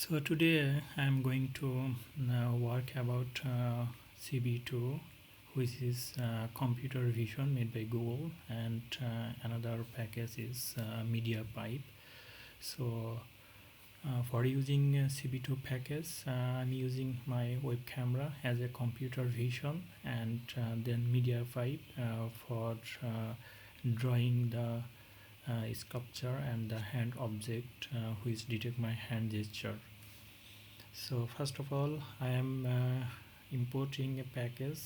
So today I'm going to work about CB2, which is computer vision made by Google, and another package is MediaPipe. So for using CB2 package, I'm using my web camera as a computer vision, and then MediaPipe for drawing the sculpture and the hand object which detect my hand gesture. So first of all, I am importing a package.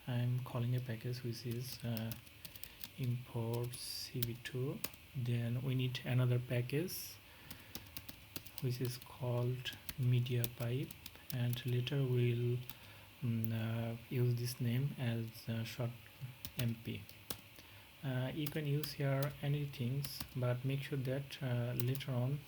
I am calling a package which is import cb2. Then we need another package which is called MediaPipe, and later we'll use this name as short mp. You can use here anything, but make sure that later on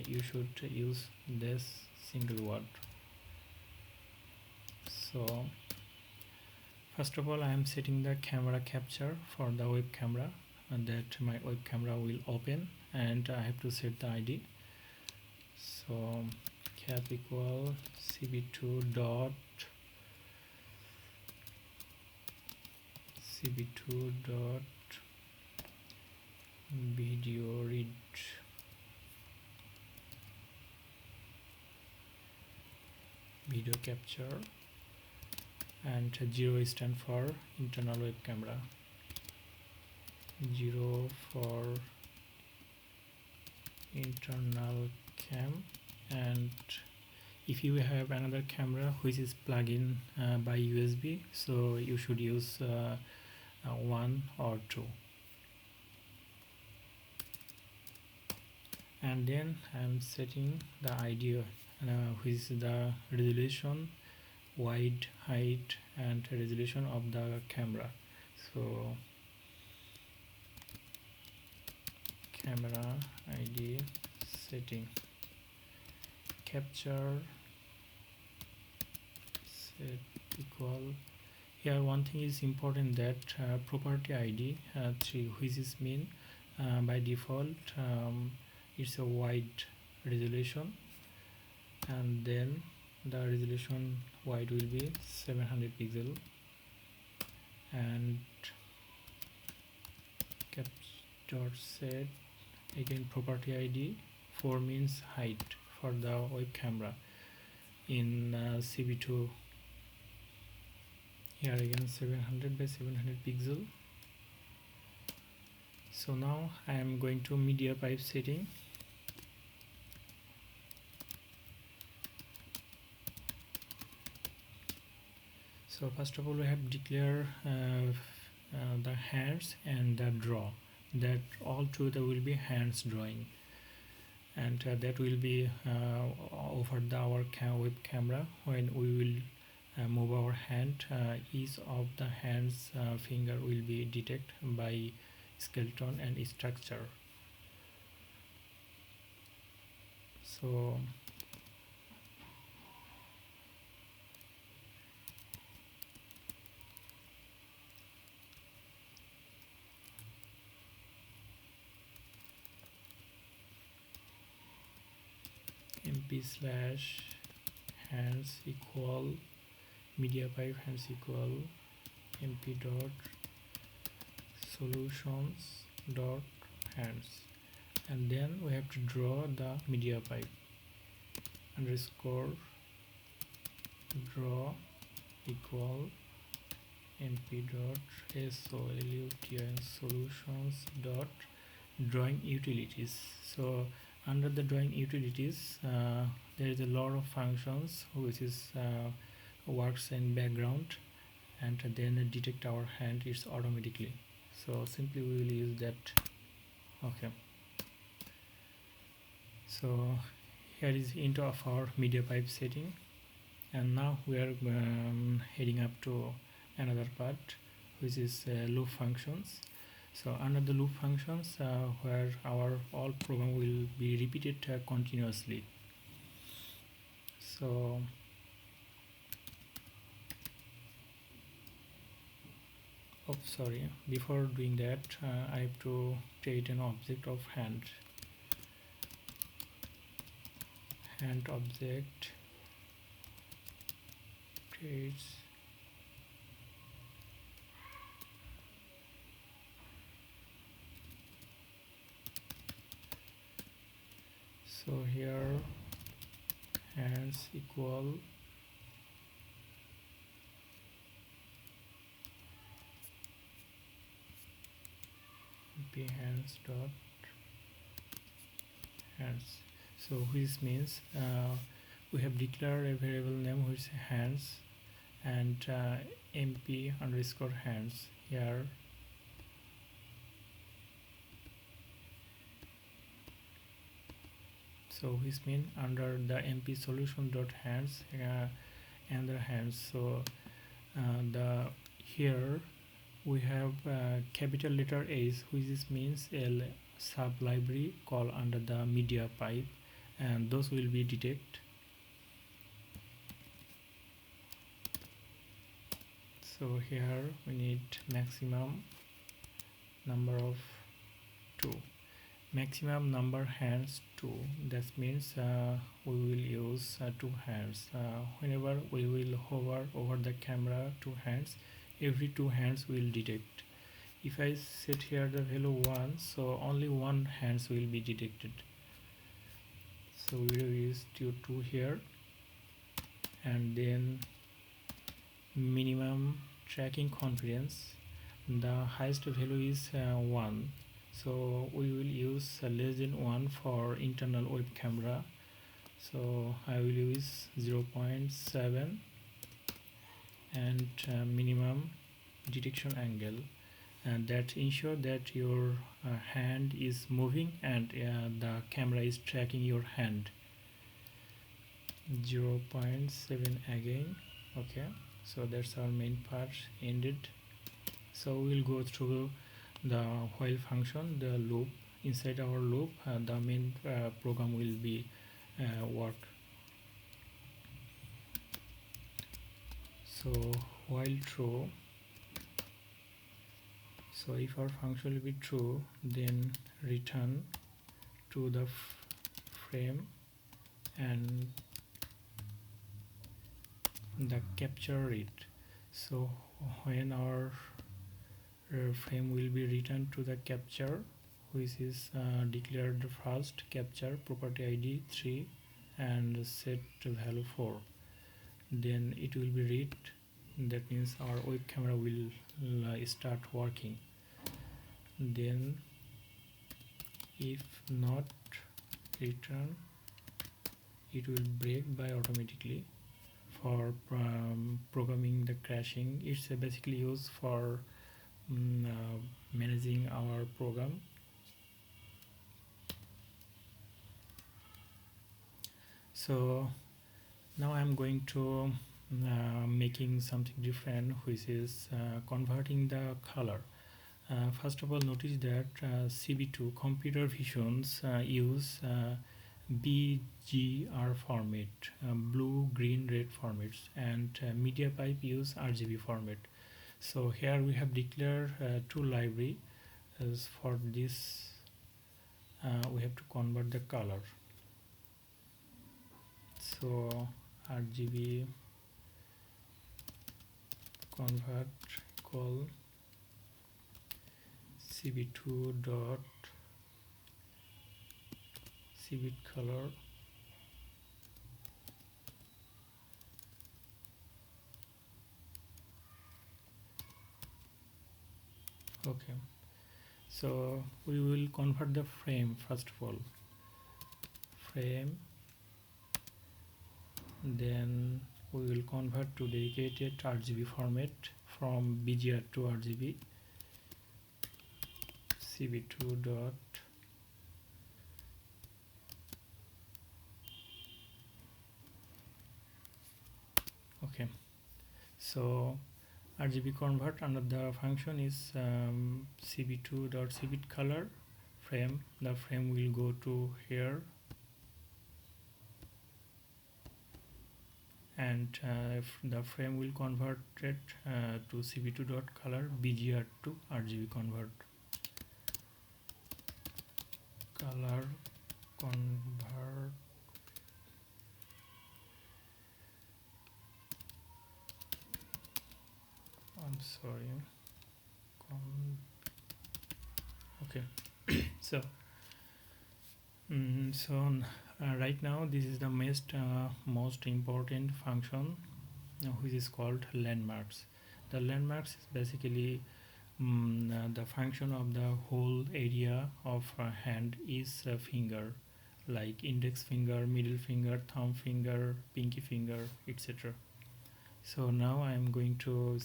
you should use this single word. So first of all, I am setting the camera capture for the web camera, and that my web camera will open, and I have to set the ID. So cap equal cb2 dot video read video capture, and 0 stand for internal web camera, 0 for internal cam. And if you have another camera which is plugged in by USB, so you should use 1 or 2. And then I'm setting the ID which is the resolution, wide, height, and resolution of the camera. So camera ID setting, capture set equal. Here one thing is important, that property ID 3, which is mean by default it's a wide resolution, and then the resolution wide will be 700 pixel, and capture set again property ID 4 means height for the web camera in cb2. Here again 700 by 700 pixel. So now I am going to MediaPipe setting. So first of all, we have declare the hands and the draw, that all together will be hands drawing, and that will be over our web camera. When we will move our hand, each of the hands finger will be detected by skeleton and structure. So mp slash hands equal MediaPipe hands equal mp dot solutions dot hands, and then we have to draw the MediaPipe underscore draw equal mp dot solutions dot drawing utilities. So under the drawing utilities there is a lot of functions which is works in background, and then detect our hand it's automatically. So simply we will use that. Okay, so here is into of our MediaPipe setting, and now we are heading up to another part which is loop functions. So under the loop functions where our all program will be repeated continuously. So sorry, before doing that I have to create an object of hand hand object traits. So here hands equal hands dot hands. So which means we have declared a variable name which is hands and mp underscore hands here. So which means under the mp solution dot hands and the hands. So the here we have capital letter H, which means a sub library called under the media pipe, and those will be detect. So here we need maximum number of 2, maximum number hands 2. That means we will use 2 hands. Whenever we will hover over the camera 2 hands, every 2 hands will detect. If I set here the value 1, so only 1 hands will be detected. So we will use 2 here, and then minimum tracking confidence, the highest value is 1. So we will use less than 1 for internal web camera. So I will use 0.7, and minimum detection angle, and that ensure that your hand is moving and the camera is tracking your hand. 0.7 again. Okay, so that's our main part ended. So we'll go through the while function, the loop. Inside our loop the main program will be work. So while true, so if our function will be true, then return to the frame and the capture it. So when our frame will be returned to the capture, which is declared first capture property id 3 and set value 4, then it will be read. That means our web camera will start working. Then if not return, it will break by automatically for programming the crashing. It's basically used for managing our program. So now I'm going to making something different, which is converting the color. First of all, notice that CB2 computer visions use BGR format, blue, green, red formats, and MediaPipe use RGB format. So here we have declared 2 library. As for this we have to convert the color. So RGB convert equal cb2 dot cbit color okay. So we will convert the frame first of all, frame, then we will convert to dedicated RGB format from BGR to RGB. cb2 dot okay. So RGB convert under the function is cb2 dot cbit color frame. The frame will go to here, and the frame will convert it to cb2 dot color bgr to RGB convert. Color convert I'm sorry. Okay. So right now this is the most important function, which is called landmarks. The landmarks is basically the function of the whole area of a hand is a finger, like index finger, middle finger, thumb finger, pinky finger, etc. So now I am going to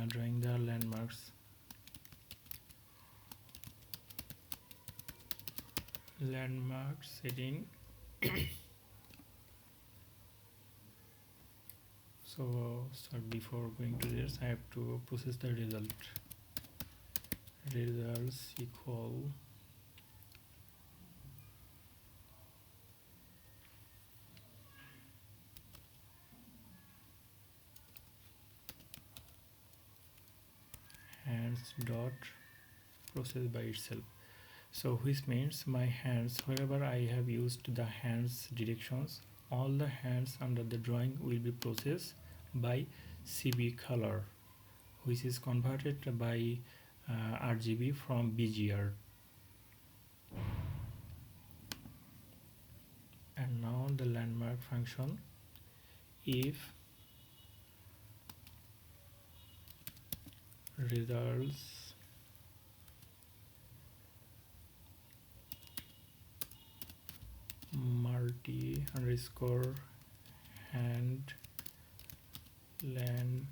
drawing the landmarks. Landmark setting. So before going to this, I have to process the result. Results equal hands dot process by itself. So which means my hands, wherever I have used the hands directions, all the hands under the drawing will be processed by CB color, which is converted by RGB from BGR. And now the landmark function, if results multi underscore hand landmarks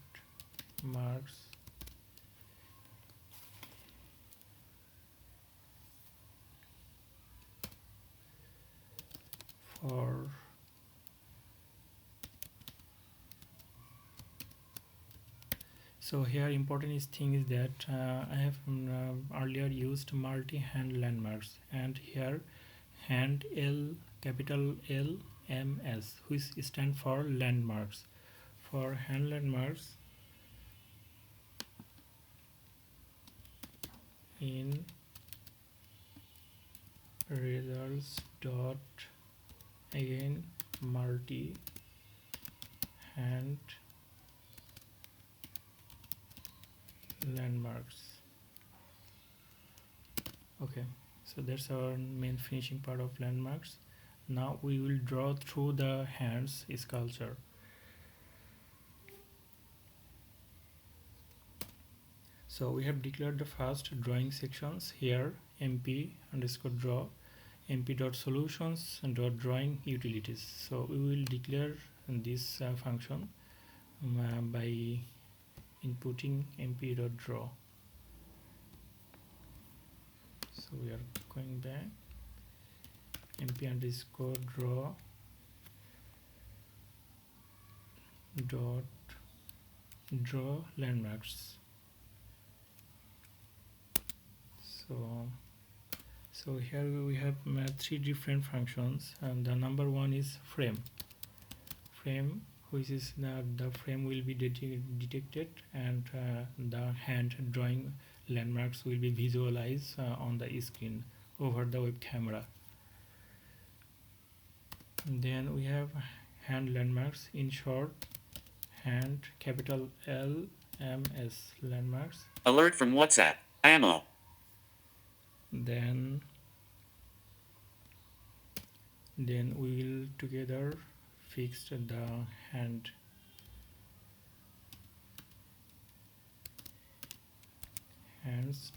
for so here important thing is that I have earlier used multi-hand landmarks, and here hand L, capital L M S, which stand for landmarks. For hand landmarks, in results dot again multi hand landmarks. Okay, so that's our main finishing part of landmarks. Now we will draw through the hands sculpture. So we have declared the first drawing sections here, mp underscore draw, mp dot solutions dot drawing utilities. So we will declare this function by inputting mp dot draw. So we are going back, mp underscore draw dot draw landmarks. So here we have three different functions, and the number one is frame, which is the frame will be detected, and the hand drawing landmarks will be visualized on the screen over the web camera. Then we have hand landmarks, in short hand capital L M S landmarks. Alert from WhatsApp. Ammo. Then we will together fix the hands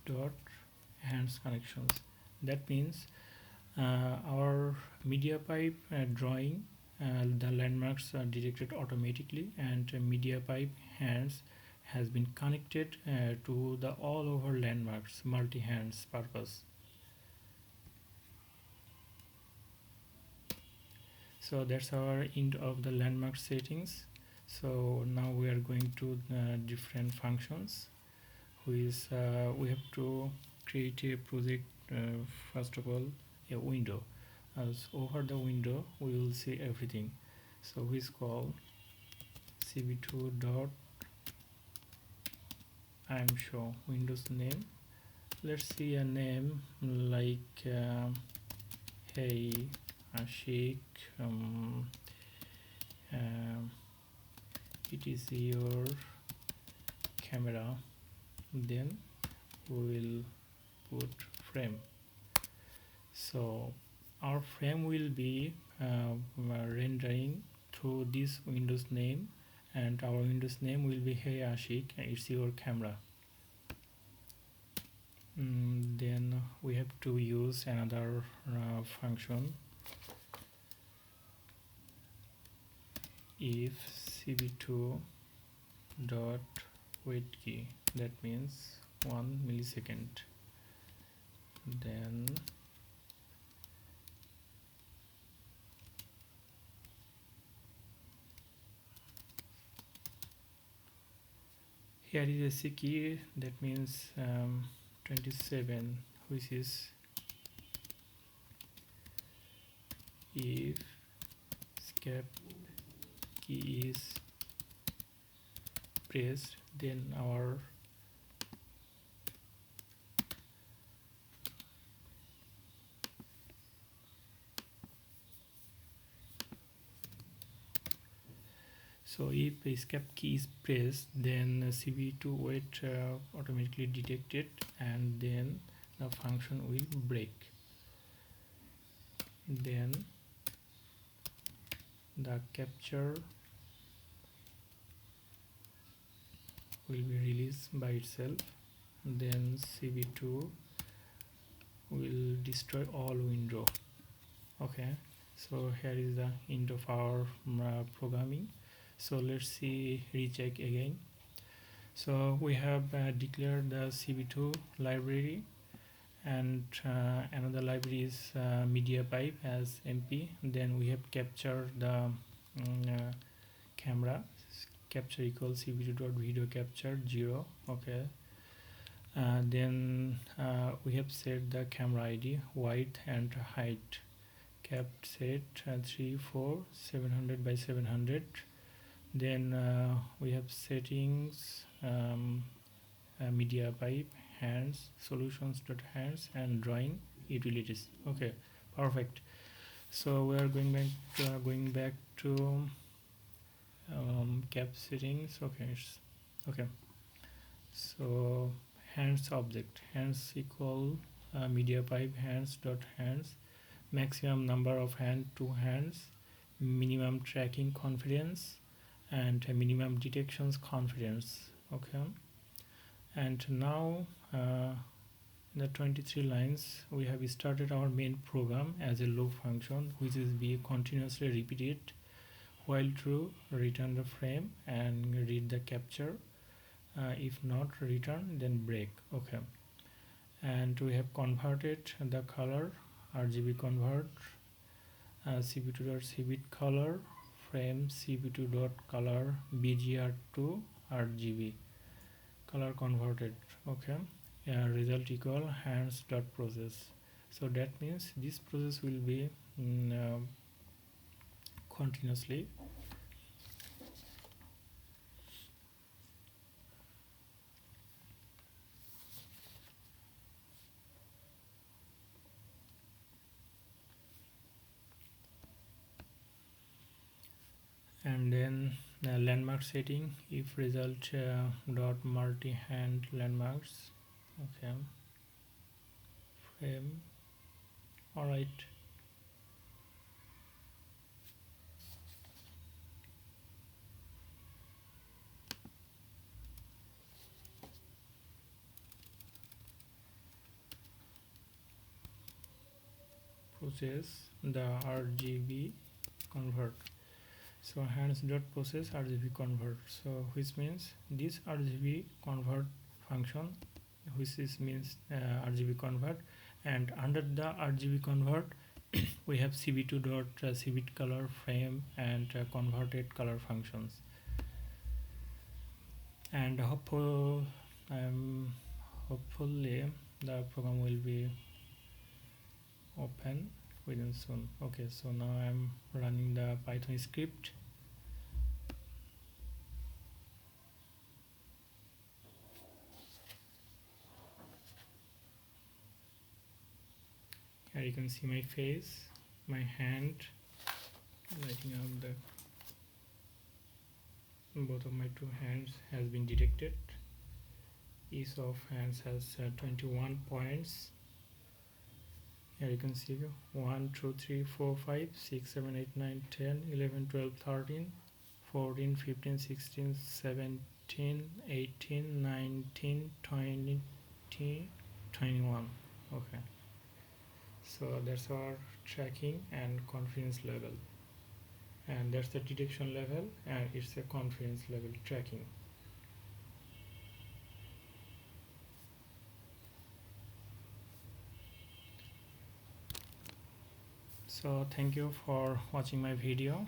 dot hands connections. That means our media pipe drawing the landmarks are detected automatically, and media pipe hands has been connected to the all over landmarks multi hands purpose. So that's our end of the landmark settings. So now we are going to different functions, which we have to create a project. First of all, a window. As over the window we will see everything. So we call cb2 dot I'm show windows name. Let's see a name like hey Ashik, it is your camera, then we will put frame. So our frame will be rendering through this Windows name, and our Windows name will be Hey Ashik, it's your camera. Then we have to use another function. If cb2 dot wait key, that means 1 millisecond, then here is a C key, that means 27, which is if escape key is pressed, then our so if escape key is pressed, then cb2 wait automatically detected, and then the function will break. Then the capture will be released by itself, then cb2 will destroy all window. Okay, so here is the end of our programming. So let's see, recheck again. So we have declared the cb2 library, and another library is media pipe as mp. Then we have captured the camera, capture equals cb2.video capture 0. Okay, then we have set the camera id, width and height, kept set 3 4 700 by 700. Then we have settings, media pipe, hands, solutions dot hands, and drawing utilities. Okay, perfect. So we are going back to cap settings. Okay, so hands object, hands equal media pipe hands dot hands, maximum number of hand 2 hands, minimum tracking confidence, and minimum detections confidence. Okay, and now in the 23 lines we have started our main program as a loop function, which is be continuously repeated. While true, return the frame and read the capture. If not return, then break. Okay, and we have converted the color, RGB convert, cb2.cbit color, frame cb2.color bgr to RGB, color converted. Okay, result equal hands.process. So that means this process will be continuously. And then landmark setting, if result dot multi hand landmarks. Okay, frame. All right, process the RGB convert. So hands dot process RGB convert, so which means this RGB convert function, which is means RGB convert, and under the RGB convert we have cb2 dot cbit color frame and converted color functions. And hopefully the program will be open within soon. Okay, so now I'm running the Python script. Here you can see my face, my hand, lighting up the both of my two hands has been detected. ease of hands has 21 points. Here you can see 1 2 3 4 5 6 7 8 9 10 11 12 13 14 15 16 17 18 19 20 21. Okay, so that's our tracking and confidence level, and that's the detection level, and it's a confidence level tracking. So thank you for watching my video.